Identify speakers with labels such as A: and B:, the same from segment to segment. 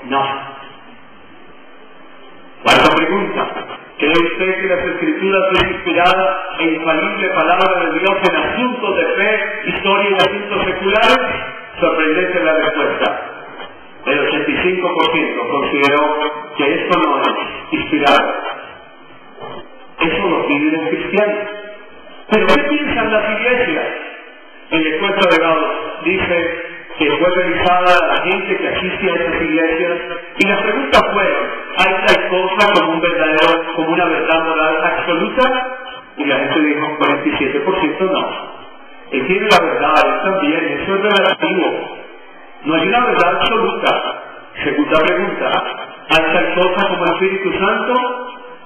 A: No. Cuarta pregunta. ¿Cree usted que las Escrituras son inspirada e infalible palabra de Dios en asuntos de fe, historia y asuntos seculares? Sorprendente la respuesta. El 85% consideró que esto no es inspirado. Eso lo piden los cristianos. ¿Pero qué piensan las iglesias? El encuentro de Gauss dice que fue revisada la gente que asiste a estas iglesias y las preguntas fueron: ¿hay tal cosa como una verdad moral absoluta? Y la gente dijo 47% no. Él tiene la verdad, él también, eso es relativo. No hay una verdad absoluta. Segunda pregunta: ¿hay tal cosa como el Espíritu Santo?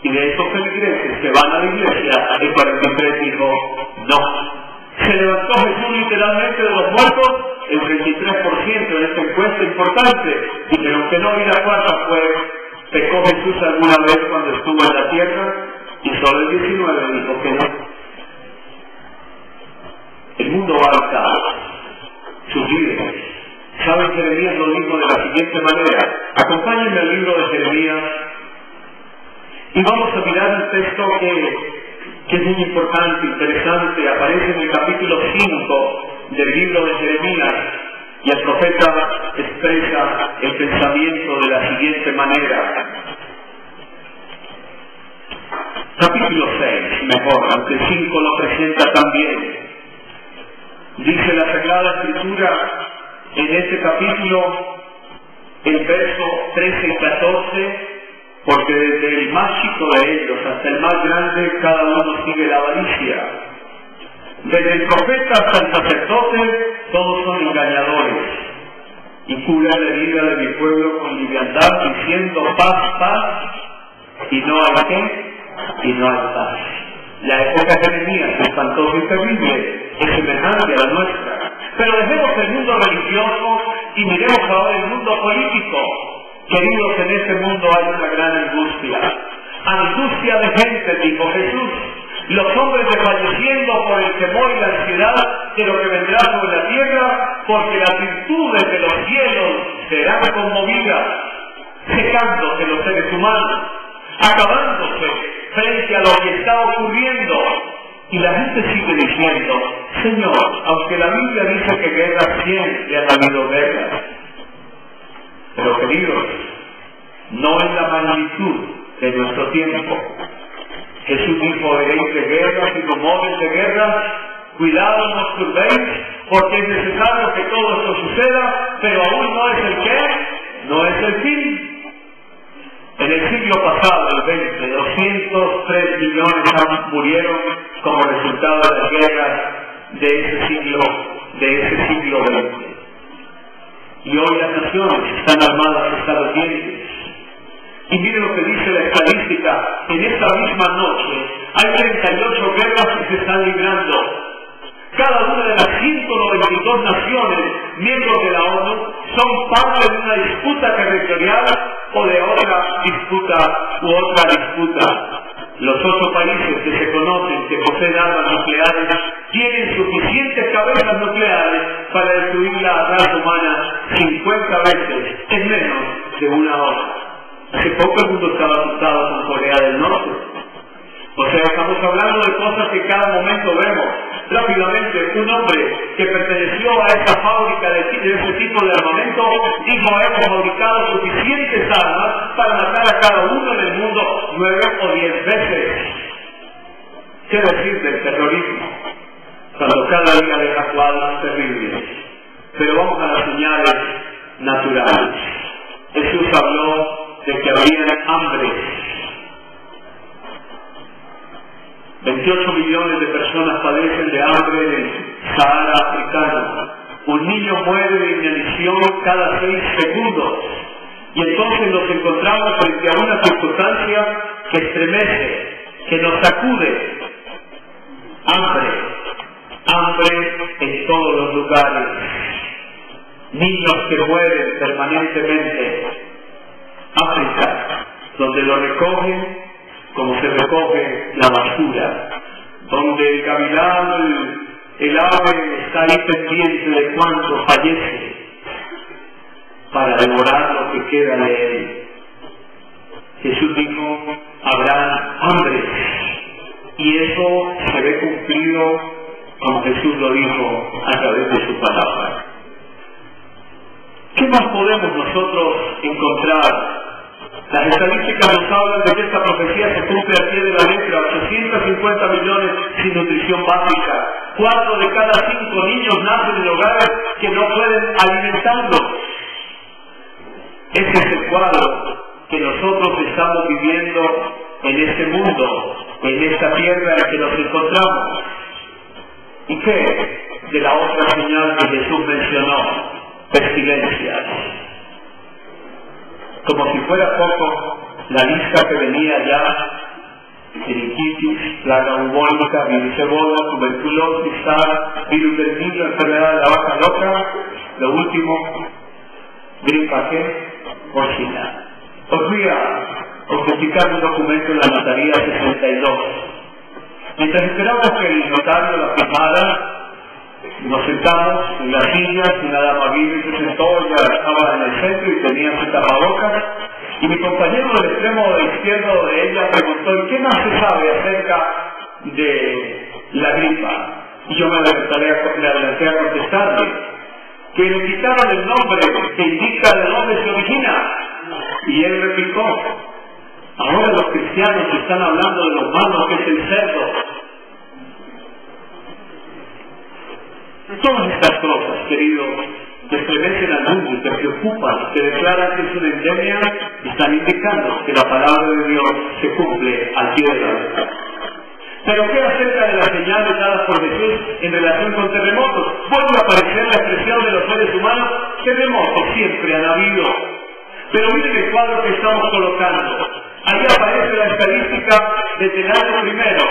A: Y de esos feligreses que van a la iglesia, el 43 dijo no. Se levantó Jesús literalmente de los muertos, el 33% en esta encuesta importante, dijeron que no, y la cuarta fue: ¿pecó Jesús alguna vez cuando estuvo en la tierra? Y solo el 19 dijo que no. El mundo va al caos. Sus líderes. ¿Saben? Jeremías lo dijo de la siguiente manera. Acompáñenme al libro de Jeremías y vamos a mirar un texto que es muy importante, interesante. Aparece en el capítulo 5 del libro de Jeremías y el profeta expresa el pensamiento de la siguiente manera. Capítulo 6, mejor, aunque el 5 lo presenta también. Dice la Sagrada Escritura en este capítulo, el verso 13 y 14, porque desde el más chico de ellos hasta el más grande, cada uno sigue la avaricia. Desde el profeta hasta el sacerdote, todos son engañadores, y curan la herida de mi pueblo con liviandad, diciendo paz, paz, y no hay qué, y no hay paz. La época de Jeremías, espantosa y terrible, es semejante a la nuestra. Pero dejemos el mundo religioso y miremos ahora el mundo político. Queridos, en este mundo hay una gran angustia. Angustia de gente, dijo Jesús. Los hombres desfalleciendo por el temor y la ansiedad de lo que vendrá sobre la tierra, porque las virtudes de los cielos serán conmovidas, secándose los seres humanos, acabándose frente a lo que está ocurriendo. Y la gente sigue diciendo: Señor, aunque la Biblia dice que guerras siempre han habido guerras, pero queridos, no en la magnitud de nuestro tiempo. Jesús dijo: oiréis de guerras y rumores de guerras, cuidado no os turbéis, porque es necesario que todo esto suceda, pero aún no es el qué, no es el fin. En el siglo pasado, el 20, 203 millones murieron como resultado de las guerras de ese siglo XX. Y hoy las naciones están armadas hasta los dientes. Y miren lo que dice la estadística: en esta misma noche hay 38 guerras que se están librando. Cada una de las 192 naciones miembros de la ONU son parte de una disputa territorial o de otra disputa. Los 8 países que se conocen que poseen armas nucleares tienen suficientes cabezas nucleares para destruir la raza humana 50 veces en menos de una hora. Hace poco el mundo estaba asustado con Corea del Norte. O sea, estamos hablando de cosas que cada momento vemos. Rápidamente, un hombre que perteneció a esta fábrica de ese tipo de armamento dijo: hemos fabricado suficientes armas para matar a cada uno en el mundo 9 o 10 veces. ¿Qué decir del terrorismo? Cuando cada día deja cuadros terribles. Pero vamos a las señales naturales. Jesús habló de que habría hambre. 28 millones de personas padecen de hambre en el Sahara africano. Un niño muere de inanición cada 6 segundos. Y entonces nos encontramos frente a una circunstancia que estremece, que nos sacude. Hambre en todos los lugares. Niños que mueren permanentemente. África, donde lo recogen como se recoge la basura, donde el gavilán, el ave está ahí pendiente de cuánto fallece para devorarlo lo que queda de él. Jesús dijo, habrá hambre, y eso se ve cumplido como Jesús lo dijo a través de su palabra. ¿Qué más podemos nosotros encontrar? Las estadísticas nos hablan de que esta profecía se cumple al pie de la letra. 850 millones sin nutrición básica. 4 de cada 5 niños nacen en hogares que no pueden alimentarlos. Ese es el cuadro que nosotros estamos viviendo en este mundo, en esta tierra en la que nos encontramos. ¿Y qué? De la otra señal que Jesús mencionó, pestilencias. Como si fuera poco, la lista que venía ya: meningitis, plaga bubónica, virus ébola, tuberculosis, SARS, virus del niño, enfermedad de la vaca loca, lo último, gripa porcina. Os voy a autenticar un documento en la notaría 62. Mientras esperamos que el notario la firmara, nos sentamos en las sillas, una dama vino y se sentó, ella estaba en el centro y tenía su tapabocas, y mi compañero del extremo izquierdo de ella preguntó: ¿y qué más se sabe acerca de la gripa? Y yo me adelanté a contestarle que le quitaron el nombre que indica de dónde se origina, y él replicó: ahora los cristianos están hablando de lo malo que es el cerdo. Todas estas cosas, queridos, que estremecen al mundo y que preocupan, que declaran que es una endemia, están indicando que la palabra de Dios se cumple al pie de la letra. Pero ¿qué acerca de las señales dadas por Jesús en relación con terremotos? Vuelve a aparecer la expresión de los seres humanos. Terremotos siempre han habido. Pero miren el cuadro que estamos colocando. Ahí aparece la estadística desde el año primero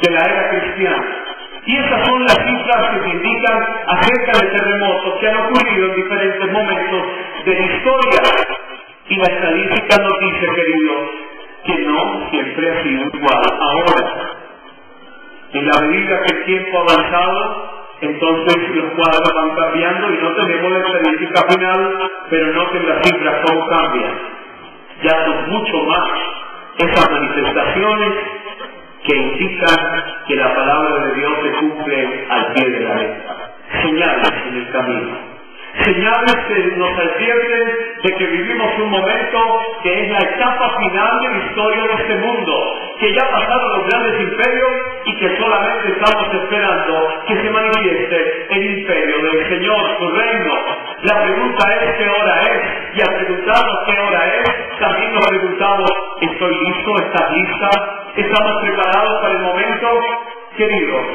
A: de la era cristiana. Y esas son las cifras que se indican acerca de terremotos que han ocurrido en diferentes momentos de la historia. Y la estadística nos dice, queridos, que no siempre ha sido igual. Ahora, en la medida que el tiempo ha avanzado, entonces los cuadros van cambiando y no tenemos la estadística final, pero noten las cifras cómo cambian. Ya son mucho más esas manifestaciones que indican que la palabra de Dios se cumple al pie de la letra. Señales en el camino. Señales que nos advierten de que vivimos un momento que es la etapa final de la historia de este mundo, que ya pasaron los grandes imperios y que solamente estamos esperando que se manifieste el imperio del Señor, su reino. La pregunta es: ¿qué hora es? Y al preguntarnos qué hora es, también nos preguntamos: ¿estoy listo? ¿Estás lista? ¿Estamos preparados para el momento? Queridos,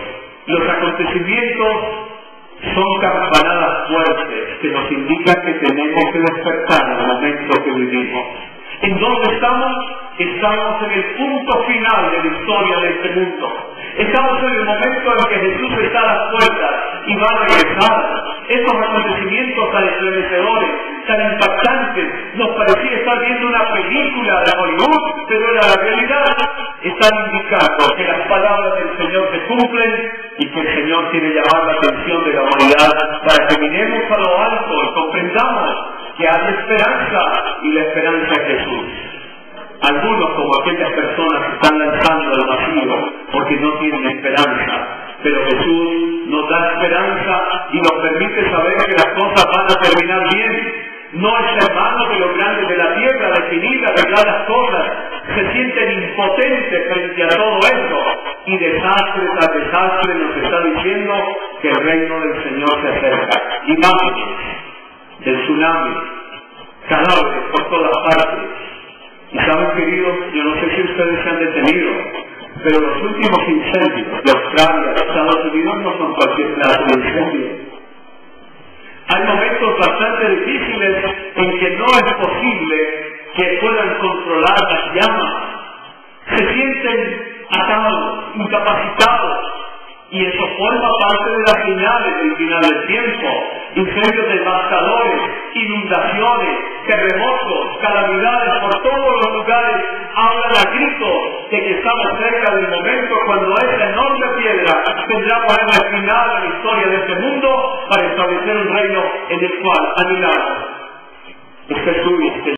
A: los acontecimientos son campanadas fuertes que nos indican que tenemos que despertar en el momento que vivimos. ¿En dónde estamos? Estamos en el punto final de la historia de este mundo. Estamos en el momento en que Jesús está a las puertas y va a regresar. Estos acontecimientos tan estremecedores, tan impactantes, nos parecía estar viendo una película de Hollywood, pero era la realidad. Están indicando que las palabras del Señor se cumplen y que el Señor quiere llamar la atención de la humanidad para que miremos a lo alto y comprendamos que hay esperanza, y la esperanza es Jesús. Algunos, como aquellas personas, se están lanzando al vacío porque no tienen esperanza, pero Jesús nos da esperanza y nos permite saber que las cosas van a terminar bien. No es hermano de los grandes de la tierra definir, arreglar las cosas. Se sienten impotentes frente a todo esto, y desastre tras desastre nos está diciendo que el reino del Señor se acerca. Imágenes del tsunami, cadáveres por todas partes. Y saben, queridos, yo no sé si ustedes se han detenido, pero los últimos incendios de Australia, de Estados Unidos, no son cualquier clase de incendio. Hay momentos bastante difíciles en que no es posible que puedan controlar las llamas. Se sienten atados, incapacitados, y eso forma parte de las señales del final del tiempo. Incendios devastadores, inundaciones, terremotos, calamidades por todos los lugares hablan a gritos de que estamos cerca del momento cuando esa enorme piedra tendrá ponerle final a la historia de este mundo para establecer un reino en el cual anhelamos es Jesús.